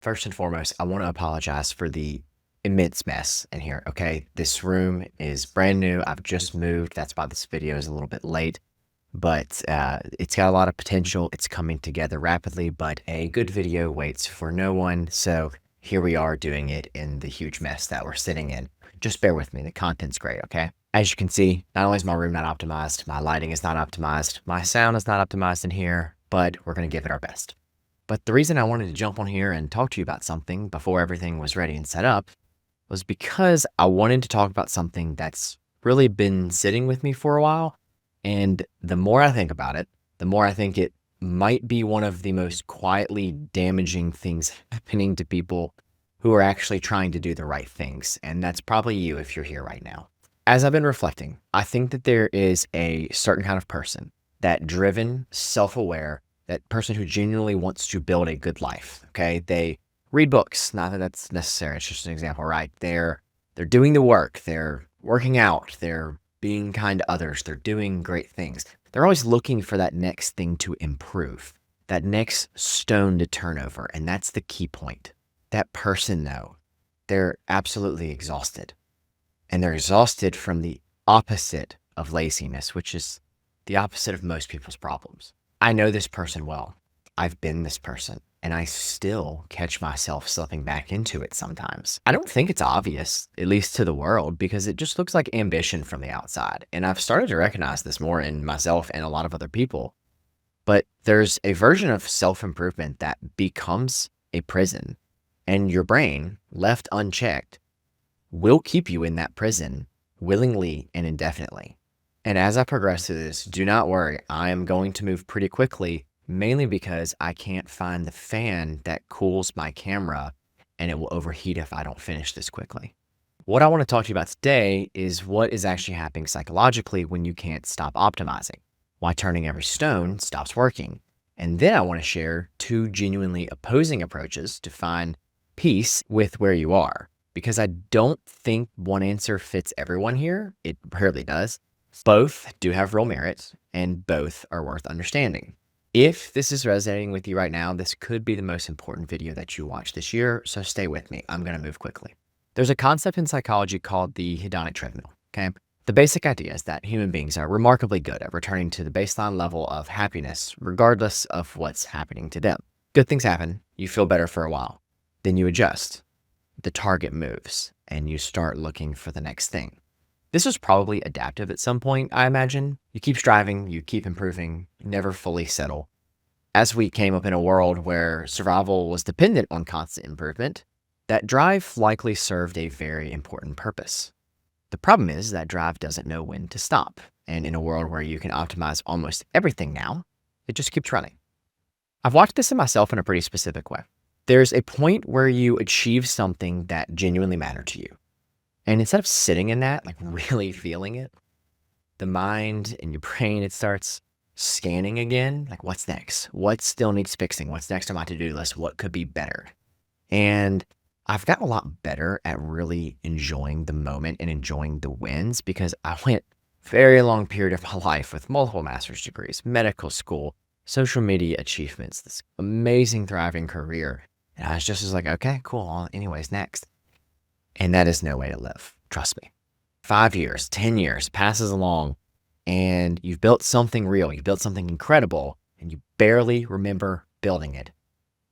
First and foremost, I want to apologize for the immense mess in here, okay? This room is brand new. I've just moved. That's why this video is a little bit late, but it's got a lot of potential. It's coming together rapidly, but a good video waits for no one. So here we are doing it in the huge mess that we're sitting in. Just bear with me. The content's great, okay? As you can see, not only is my room not optimized, my lighting is not optimized, my sound is not optimized in here, but we're going to give it our best. But the reason I wanted to jump on here and talk to you about something before everything was ready and set up was because I wanted to talk about something that's really been sitting with me for a while. And the more I think about it, the more I think it might be one of the most quietly damaging things happening to people who are actually trying to do the right things. And that's probably you if you're here right now. As I've been reflecting, I think that there is a certain kind of person, that driven, self-aware, that person who genuinely wants to build a good life, okay? They read books, not that that's necessary, it's just an example, right? They're doing the work, they're working out, they're being kind to others, they're doing great things. They're always looking for that next thing to improve, that next stone to turn over, and that's the key point. That person, though, they're absolutely exhausted. And they're exhausted from the opposite of laziness, which is the opposite of most people's problems. I know this person well. I've been this person, and I still catch myself slipping back into it sometimes. I don't think it's obvious, at least to the world, because it just looks like ambition from the outside. And I've started to recognize this more in myself and a lot of other people. But there's a version of self-improvement that becomes a prison, and your brain, left unchecked, will keep you in that prison willingly and indefinitely. And as I progress through this, do not worry, I am going to move pretty quickly, mainly because I can't find the fan that cools my camera and it will overheat if I don't finish this quickly. What I want to talk to you about today is what is actually happening psychologically when you can't stop optimizing, why turning every stone stops working. And then I want to share two genuinely opposing approaches to find peace with where you are, because I don't think one answer fits everyone here. It rarely does. Both do have real merit, and both are worth understanding. If this is resonating with you right now, this could be the most important video that you watch this year, so stay with me. I'm going to move quickly. There's a concept in psychology called the hedonic treadmill, okay? The basic idea is that human beings are remarkably good at returning to the baseline level of happiness, regardless of what's happening to them. Good things happen, you feel better for a while, then you adjust. The target moves, and you start looking for the next thing. This was probably adaptive at some point, I imagine. You keep striving, you keep improving, you never fully settle. As we came up in a world where survival was dependent on constant improvement, that drive likely served a very important purpose. The problem is that drive doesn't know when to stop, and in a world where you can optimize almost everything now, it just keeps running. I've watched this in myself in a pretty specific way. There's a point where you achieve something that genuinely mattered to you. And instead of sitting in that, like really feeling it, the mind and your brain, it starts scanning again. Like, what's next? What still needs fixing? What's next on my to-do list? What could be better? And I've gotten a lot better at really enjoying the moment and enjoying the wins, because I went a very long period of my life with multiple master's degrees, medical school, social media achievements, this amazing, thriving career. And I was just like, okay, cool. Anyways, next. And that is no way to live. Trust me. 5 years, 10 years passes along, and you've built something real. You built something incredible, and you barely remember building it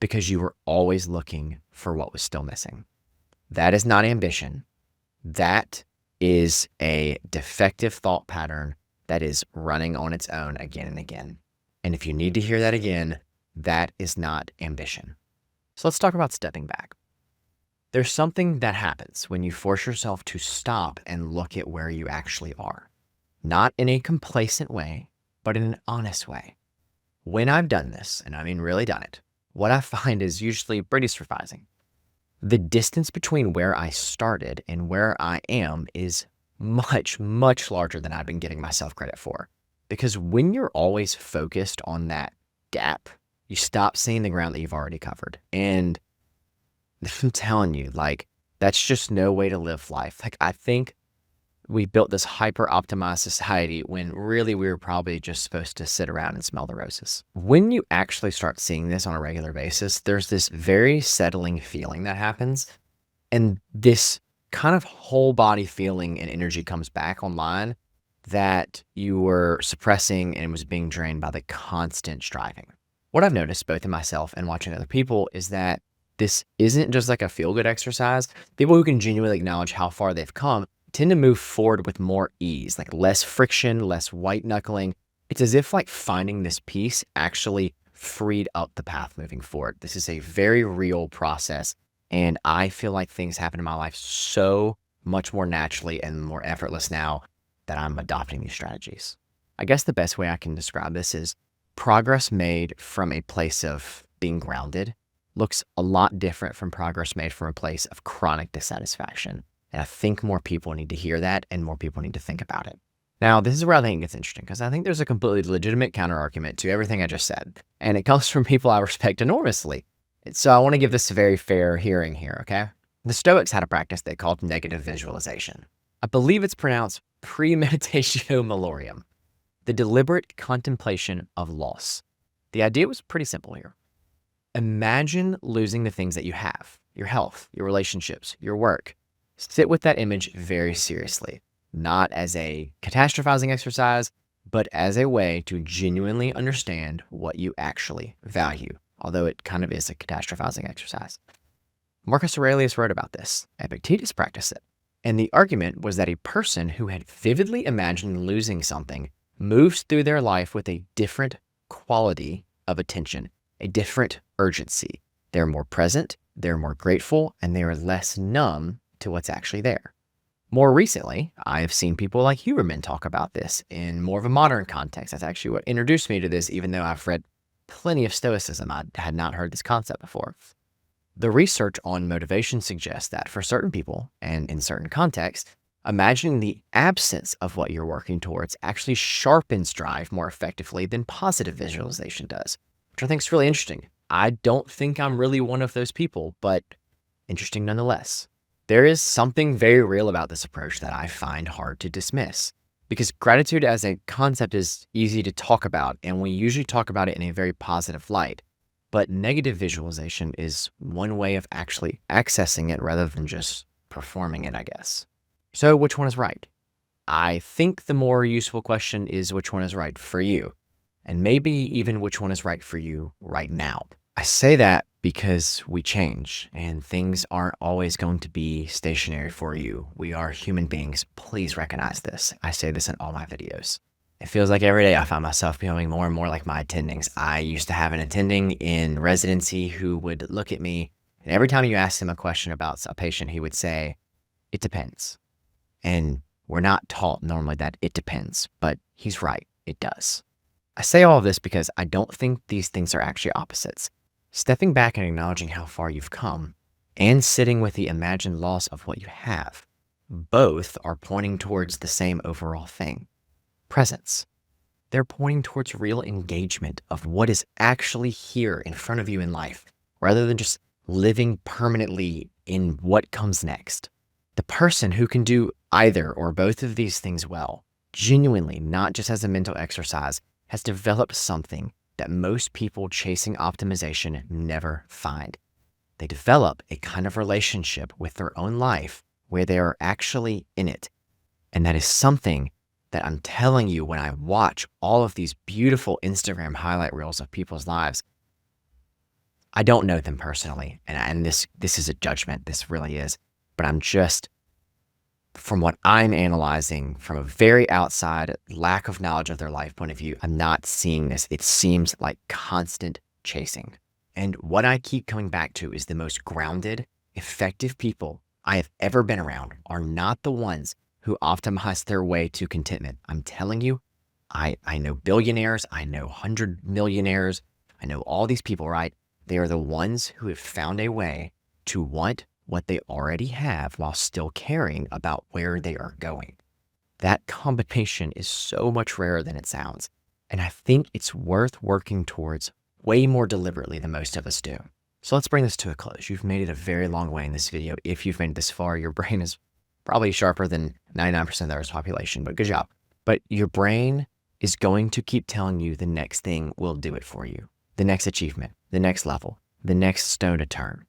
because you were always looking for what was still missing. That is not ambition. That is a defective thought pattern that is running on its own again and again. And if you need to hear that again, that is not ambition. So let's talk about stepping back. There's something that happens when you force yourself to stop and look at where you actually are. Not in a complacent way, but in an honest way. When I've done this, and I mean really done it, what I find is usually pretty surprising. The distance between where I started and where I am is much, much larger than I've been giving myself credit for. Because when you're always focused on that gap, you stop seeing the ground that you've already covered. And I'm telling you, like, that's just no way to live life. Like, I think we built this hyper optimized society when really we were probably just supposed to sit around and smell the roses. When you actually start seeing this on a regular basis, there's this very settling feeling that happens. And this kind of whole body feeling and energy comes back online that you were suppressing and was being drained by the constant striving. What I've noticed both in myself and watching other people is that this isn't just like a feel-good exercise. People who can genuinely acknowledge how far they've come tend to move forward with more ease, like less friction, less white knuckling. It's as if like finding this peace actually freed up the path moving forward. This is a very real process. And I feel like things happen in my life so much more naturally and more effortless now that I'm adopting these strategies. I guess the best way I can describe this is progress made from a place of being grounded looks a lot different from progress made from a place of chronic dissatisfaction. And I think more people need to hear that and more people need to think about it. Now, this is where I think it gets interesting because I think there's a completely legitimate counter argument to everything I just said. And it comes from people I respect enormously. So I want to give this a very fair hearing here, okay? The Stoics had a practice they called negative visualization. I believe it's pronounced premeditatio malorum, the deliberate contemplation of loss. The idea was pretty simple here. Imagine losing the things that you have, your health, your relationships, your work. Sit with that image very seriously, not as a catastrophizing exercise, but as a way to genuinely understand what you actually value, although it kind of is a catastrophizing exercise. Marcus Aurelius wrote about this. Epictetus practiced it. And the argument was that a person who had vividly imagined losing something moves through their life with a different quality of attention, a different urgency. They're more present, they're more grateful, and they are less numb to what's actually there. More recently, I have seen people like Huberman talk about this in more of a modern context. That's actually what introduced me to this, even though I've read plenty of Stoicism. I had not heard this concept before. The research on motivation suggests that for certain people, and in certain contexts, imagining the absence of what you're working towards actually sharpens drive more effectively than positive visualization does, which I think is really interesting. I don't think I'm really one of those people, but interesting nonetheless. There is something very real about this approach that I find hard to dismiss, because gratitude as a concept is easy to talk about, and we usually talk about it in a very positive light. But negative visualization is one way of actually accessing it rather than just performing it, I guess. So which one is right? I think the more useful question is which one is right for you, and maybe even which one is right for you right now. I say that because we change and things aren't always going to be stationary for you. We are human beings. Please recognize this. I say this in all my videos. It feels like every day I find myself becoming more and more like my attendings. I used to have an attending in residency who would look at me, and every time you asked him a question about a patient, he would say, "It depends." And we're not taught normally that it depends, but he's right. It does. I say all of this because I don't think these things are actually opposites. Stepping back and acknowledging how far you've come and sitting with the imagined loss of what you have, both are pointing towards the same overall thing. Presence. They're pointing towards real engagement of what is actually here in front of you in life, rather than just living permanently in what comes next. The person who can do either or both of these things well, genuinely, not just as a mental exercise, has developed something that most people chasing optimization never find. They develop a kind of relationship with their own life where they are actually in it. And that is something that I'm telling you when I watch all of these beautiful Instagram highlight reels of people's lives. I don't know them personally, and this is a judgment, this really is, but I'm just, from what I'm analyzing from a very outside lack of knowledge of their life point of view, I'm not seeing this. It seems like constant chasing. And what I keep coming back to is the most grounded, effective people I have ever been around are not the ones who optimize their way to contentment. I'm telling you, I know billionaires, I know 100 millionaires, I know all these people, right? They are the ones who have found a way to want what they already have while still caring about where they are going. That combination is so much rarer than it sounds. And I think it's worth working towards way more deliberately than most of us do. So let's bring this to a close. You've made it a very long way in this video. If you've made it this far, your brain is probably sharper than 99% of the Earth's population, but good job. But your brain is going to keep telling you the next thing will do it for you, the next achievement, the next level, the next stone to turn.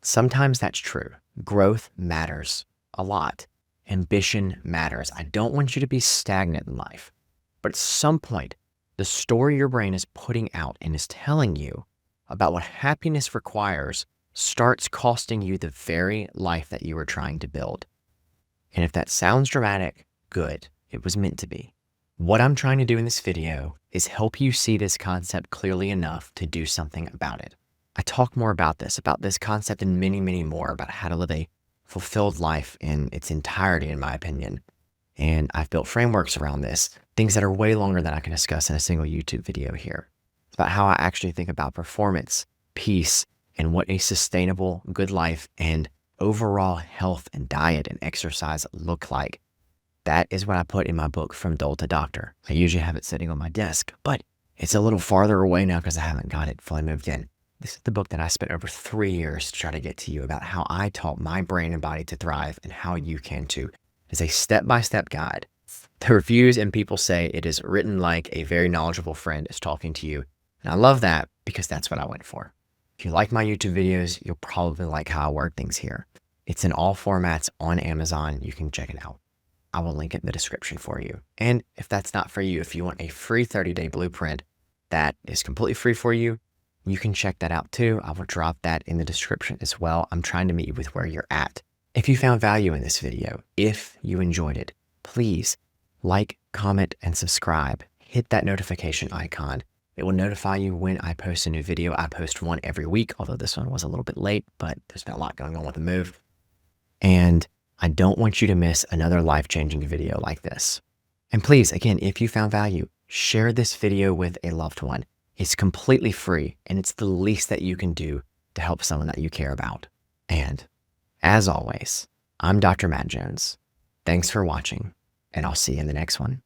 Sometimes that's true. Growth matters a lot. Ambition matters. I don't want you to be stagnant in life. But at some point, the story your brain is putting out and is telling you about what happiness requires starts costing you the very life that you were trying to build. And if that sounds dramatic, good. It was meant to be. What I'm trying to do in this video is help you see this concept clearly enough to do something about it. I talk more about this concept and many, many more about how to live a fulfilled life in its entirety, in my opinion. And I've built frameworks around this, things that are way longer than I can discuss in a single YouTube video here. It's about how I actually think about performance, peace, and what a sustainable, good life and overall health and diet and exercise look like. That is what I put in my book, From Dole to Doctor. I usually have it sitting on my desk, but it's a little farther away now because I haven't got it fully moved in. This is the book that I spent over 3 years to try to get to you about how I taught my brain and body to thrive and how you can too. It's a step-by-step guide. The reviews and people say it is written like a very knowledgeable friend is talking to you. And I love that because that's what I went for. If you like my YouTube videos, you'll probably like how I word things here. It's in all formats on Amazon. You can check it out. I will link it in the description for you. And if that's not for you, if you want a free 30-day blueprint that is completely free for you, you can check that out too. I will drop that in the description as well. I'm trying to meet you with where you're at. If you found value in this video, if you enjoyed it, please like, comment, and subscribe. Hit that notification icon. It will notify you when I post a new video. I post one every week, although this one was a little bit late, but there's been a lot going on with the move. And I don't want you to miss another life-changing video like this. And please, again, if you found value, share this video with a loved one. It's completely free, and it's the least that you can do to help someone that you care about. And as always, I'm Dr. Matt Jones. Thanks for watching, and I'll see you in the next one.